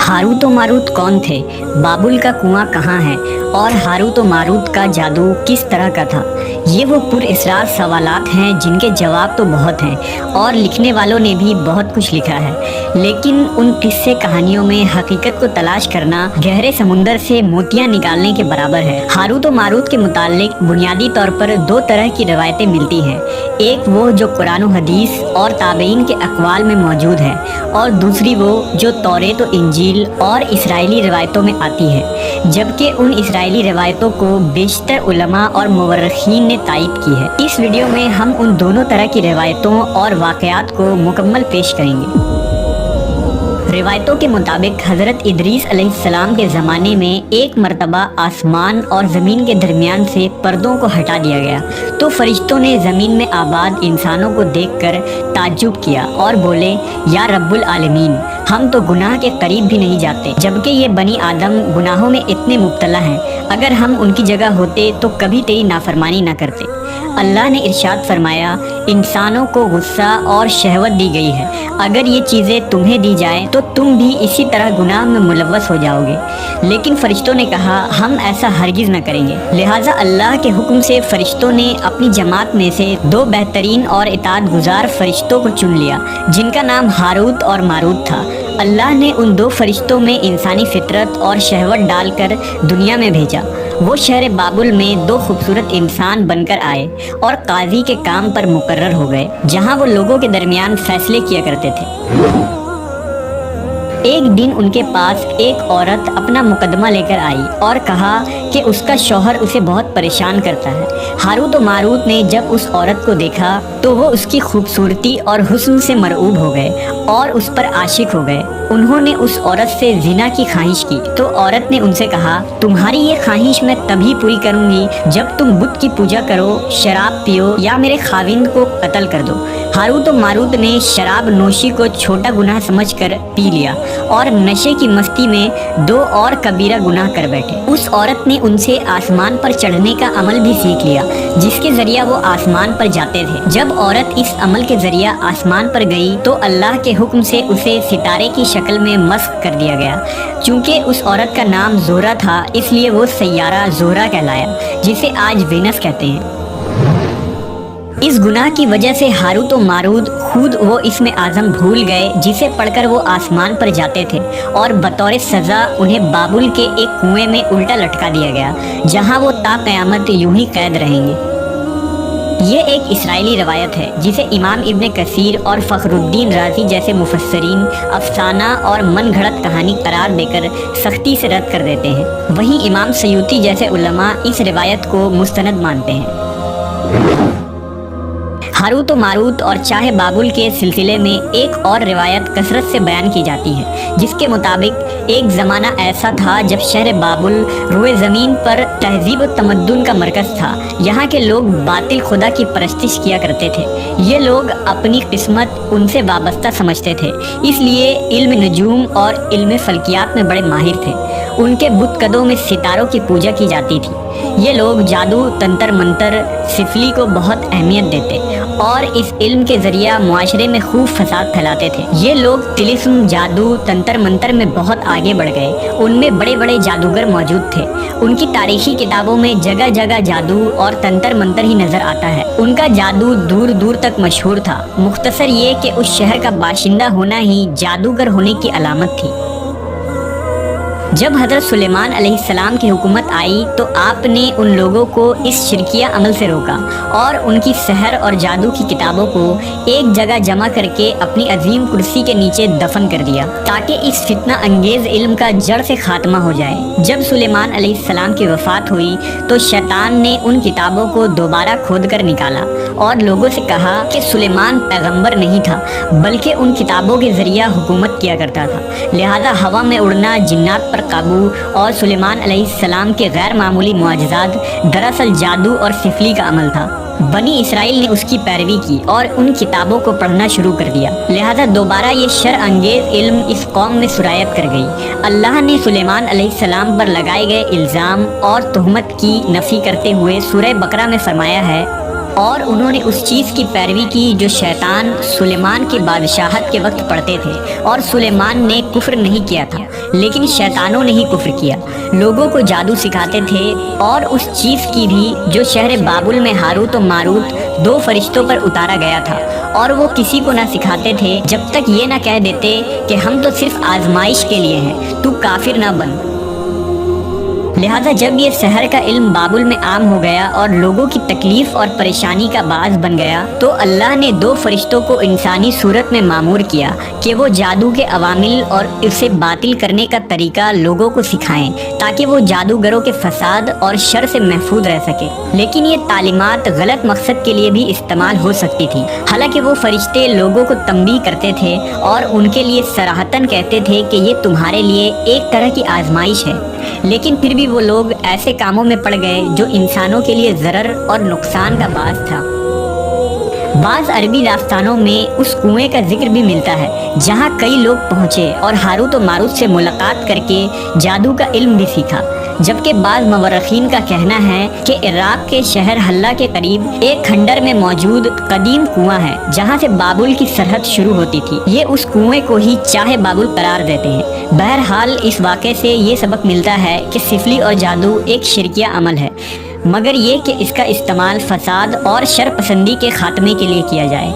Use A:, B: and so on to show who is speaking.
A: Harut और Marut कौन थे, बाबुल का कुआं कहाँ है और हारूत और मारूत का जादू किस तरह का था। ये वो पुरअसरार सवालात हैं जिनके जवाब तो बहुत हैं और लिखने वालों ने भी बहुत कुछ लिखा है, लेकिन उन किस्से कहानियों में हकीकत को तलाश करना गहरे समुंदर से मोतियां निकालने के बराबर है। हारूत और मारूत के मुताल्लिक बुनियादी तौर पर दो तरह की रवायतें मिलती हैं, एक वो जो कुरान और हदीस और ताबईन के अक़वाल में मौजूद है और दूसरी वो जो तौरेत और इंजील और इसराइली रवायतों में आती है, जबकि उन इसराइली रवायतों को बेशतर उलमा और मुवर्रिखीन ने तायीद की है। इस वीडियो में हम उन दोनों तरह की रवायतों और वाक़यात को मुकम्मल पेश करेंगे। रिवायतों के मुताबिक हज़रत इदरीस अलैहिस्सलाम के ज़माने में एक मरतबा आसमान और ज़मीन के दरमियान से पर्दों को हटा दिया गया तो फरिश्तों ने ज़मीन में आबाद इंसानों को देखकर ताज्जुब किया और बोले, या रब्बुल आलमीन, हम तो गुनाह के करीब भी नहीं जाते, जबकि ये बनी आदम गुनाहों में इतने मुब्तला हैं। अगर हम उनकी जगह होते तो कभी तेरी नाफरमानी ना करते। अल्लाह ने इरशाद फरमाया, इंसानों को गुस्सा और शहवत दी गई है, अगर ये चीज़ें तुम्हें दी जाएं तो तुम भी इसी तरह गुनाह में मुलव्वस हो जाओगे। लेकिन फरिश्तों ने कहा, हम ऐसा हरगिज़ न करेंगे। लिहाजा अल्लाह के हुक्म से फरिश्तों ने अपनी जमात में से दो बेहतरीन और इताअत गुजार फरिश्तों को चुन लिया, जिनका नाम हारूत और मारूत था। अल्लाह ने उन दो फरिश्तों में इंसानी फितरत और शहवत डालकर दुनिया में भेजा। वो शहर बाबुल में दो खूबसूरत इंसान बनकर आए और काजी के काम पर मुकर्रर हो गए, जहाँ वो लोगों के दरमियान फैसले किया करते थे। एक दिन उनके पास एक औरत अपना मुकदमा लेकर आई और कहा कि उसका शौहर उसे बहुत परेशान करता है। हारूत और मारूत ने जब उस औरत को देखा तो वो उसकी खूबसूरती और हुस्न से मरऊब हो गए और उस पर आशिक हो गए। उन्होंने उस औरत से जिना की ख्वाहिश की तो औरत ने उनसे कहा, तुम्हारी ये ख्वाहिश मैं तभी पूरी करूंगी जब तुम बुत की पूजा करो, शराब पियो या मेरे खाविंद को कत्ल कर दो। हारूत और मारूत ने शराब नोशी को छोटा गुनाह समझकर पी लिया और नशे की मस्ती में दो और कबीरा गुनाह कर बैठे। उस औरत ने उनसे आसमान पर चढ़ने का अमल भी सीख लिया, जिसके जरिया वो आसमान पर जाते थे। जब औरत इस अमल के जरिया आसमान पर गई तो अल्लाह के हुक्म से उसे सितारे की शक्ल में मस्क कर दिया गया। चूँकि उस औरत का नाम जोहरा था, इसलिए वो सैयारा जोहरा कहलाया, जिसे आज वेनस कहते हैं। इस गुनाह की वजह से हारूत और मारूत खुद वो इसमें आज़म भूल गए, जिसे पढ़कर वो आसमान पर जाते थे और बतौर सज़ा उन्हें बाबुल के एक कुएं में उल्टा लटका दिया गया, जहां वो ता क़यामत यूं ही कैद रहेंगे। ये एक इसराइली रवायत है जिसे इमाम इब्न कसीर और फ़खरुद्दीन राज़ी जैसे मुफस्सरीन अफसाना और मन घड़त कहानी करार देकर सख्ती से रद्द कर देते हैं। वहीं इमाम सयूती जैसे उलमा इस रिवायत को मुस्तनद मानते हैं। हारूत और मारूत और चाहे बाबुल के सिलसिले में एक और रिवायत कसरत से बयान की जाती है, जिसके मुताबिक एक ज़माना ऐसा था जब शहर बाबुल रोए ज़मीन पर तहजीब व तमद्दुन का मरकज़ था। यहाँ के लोग बातिल खुदा की परस्तिश किया करते थे। ये लोग अपनी किस्मत उनसे वाबस्ता समझते थे, इसलिए इल्म नजूम और इल्म फल्कियात में बड़े माहिर थे। उनके बुतकदों में सितारों की पूजा की जाती थी। ये लोग जादू, तंत्र मंत्र, सिफली को बहुत अहमियत देते और इस इल्म के जरिया मुआशरे में खूब फसाद फैलाते थे। ये लोग तिलिस्म, जादू, तंत्र मंत्र में बहुत आगे बढ़ गए। उनमें बड़े बड़े जादूगर मौजूद थे। उनकी तारीखी किताबों में जगह जगह जादू और तंत्र मंत्र ही नजर आता है। उनका जादू दूर दूर तक मशहूर था। मुख्तसर ये कि उस शहर का बाशिंदा होना ही जादूगर होने की अलामत थी। जब हज़रत सुलेमान अलैहिस्सलाम की हुकूमत आई तो आपने उन लोगों को इस शिरकिया अमल से रोका और उनकी सहर और जादू की किताबों को एक जगह जमा करके अपनी अजीम कुर्सी के नीचे दफन कर दिया, ताकि इस फितना अंगेज़ इल्म का जड़ से खात्मा हो जाए। जब सुलेमान अलैहिस्सलाम की वफ़ात हुई तो शैतान ने उन किताबों को दोबारा खोद कर निकाला और लोगों से कहा कि सुलेमान पैगम्बर नहीं था, बल्कि उन किताबों के ज़रिया हुकूमत किया करता था। लिहाजा हवा में उड़ना, जिन्नात पर काबू और सुलेमान अलैहिस्सलाम के गैर मामूली मुआजिज़ात दरअसल जादू और सिफली का अमल था। बनी इसराइल ने उसकी पैरवी की और उन किताबों को पढ़ना शुरू कर दिया। लिहाजा दोबारा ये शर अंगेज़ इल्म इस कौम में सुरायत कर गई। अल्लाह ने सुलेमान अलैहिस्सलाम पर लगाए गए इल्ज़ाम और तुहमत की नफ़ी करते हुए सूरह बकरा में फरमाया है, اور انہوں نے اس چیز کی پیروی کی جو شیطان سلیمان کی بادشاہت کے وقت پڑھتے تھے، اور سلیمان نے کفر نہیں کیا تھا لیکن شیطانوں نے ہی کفر کیا۔ لوگوں کو جادو سکھاتے تھے، اور اس چیز کی بھی جو شہر بابل میں ہاروت و ماروت 2 فرشتوں پر اتارا گیا تھا، اور وہ کسی کو نہ سکھاتے تھے جب تک یہ نہ کہہ دیتے کہ ہم تو صرف آزمائش کے لیے ہیں، تو کافر نہ بن۔ لہذا جب یہ سحر کا علم بابل میں عام ہو گیا اور لوگوں کی تکلیف اور پریشانی کا باعث بن گیا، تو اللہ نے 2 فرشتوں کو انسانی صورت میں مامور کیا کہ وہ جادو کے عوامل اور اسے باطل کرنے کا طریقہ لوگوں کو سکھائیں تاکہ وہ جادوگروں کے فساد اور شر سے محفوظ رہ سکے۔ لیکن یہ تعلیمات غلط مقصد کے لیے بھی استعمال ہو سکتی تھی۔ حالانکہ وہ فرشتے لوگوں کو تنبیہ کرتے تھے اور ان کے لیے صراحتاً کہتے تھے کہ یہ تمہارے لیے ایک طرح کی آزمائش ہے، لیکن پھر بھی وہ لوگ ایسے کاموں میں پڑ گئے جو انسانوں کے لیے ضرر اور نقصان کا باعث تھا۔ بعض عربی داستانوں میں اس کنویں کا ذکر بھی ملتا ہے جہاں کئی لوگ پہنچے اور ہاروت و ماروت سے ملاقات کر کے جادو کا علم بھی سیکھا، جبکہ بعض مورخین کا کہنا ہے کہ عراق کے شہر حلہ کے قریب ایک کھنڈر میں موجود قدیم کنواں ہے جہاں سے بابل کی سرحد شروع ہوتی تھی۔ یہ اس کنویں کو ہی چاہے بابل قرار دیتے ہیں۔ بہرحال اس واقعے سے یہ سبق ملتا ہے کہ سفلی اور جادو ایک شرکیہ عمل ہے، مگر یہ کہ اس کا استعمال فساد اور شر پسندی کے خاتمے کے لیے کیا جائے۔